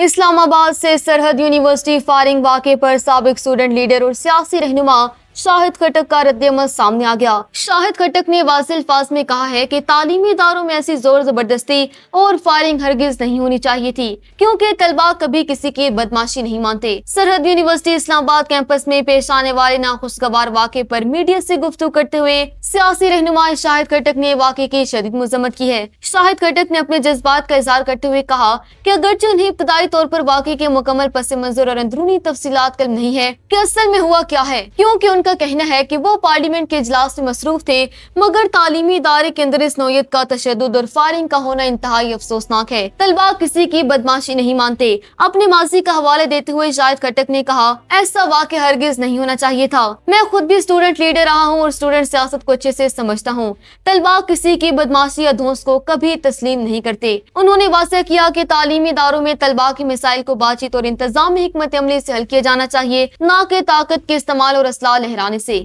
اسلام آباد سے سرحد یونیورسٹی فائرنگ واقعے پر سابق اسٹوڈنٹ لیڈر اور سیاسی رہنما شاہد خٹک کا رد عمل سامنے آ گیا۔ شاہد خٹک نے واضح الفاظ میں کہا ہے کہ تعلیمی اداروں میں ایسی زور زبردستی اور فائرنگ ہرگز نہیں ہونی چاہیے تھی، کیونکہ طلباء کبھی کسی کی بدماشی نہیں مانتے۔ سرحد یونیورسٹی اسلام آباد کیمپس میں پیش آنے والے ناخوشگوار واقعے پر میڈیا سے گفتگو کرتے ہوئے سیاسی رہنما شاہد خٹک نے واقعے کی شدید مذمت کی ہے۔ شاہد خٹک نے اپنے جذبات کا اظہار کرتے ہوئے کہا کہ اگرچہ انہیں ابتدائی طور پر واقعے کے مکمل پس منظر اور اندرونی تفصیلات کا علم نہیں ہے کہ اصل میں ہوا کیا ہے، کیونکہ ان کا کہنا ہے کہ وہ پارلیمنٹ کے اجلاس میں مصروف تھے، مگر تعلیمی ادارے کے اندر اس نوعیت کا تشدد اور فائرنگ کا ہونا انتہائی افسوسناک ہے۔ طلباء کسی کی بدماشی نہیں مانتے۔ اپنے ماضی کا حوالہ دیتے ہوئے شاہد خٹک نے کہا، ایسا واقعہ ہرگز نہیں ہونا چاہیے تھا۔ میں خود بھی اسٹوڈنٹ لیڈر رہا ہوں اور اسٹوڈنٹ سیاست کو اچھے سے سمجھتا ہوں۔ طلباء کسی کی بدماشی یا دھونس کو کبھی تسلیم نہیں کرتے۔ انہوں نے واضح کیا کہ تعلیمی اداروں میں طلباء کی مسائل کو بات چیت اور انتظامی حکمت عملی سے حل کیا جانا چاہیے، نہ کہ طاقت کے استعمال اور اسلحہ لہرانے سے۔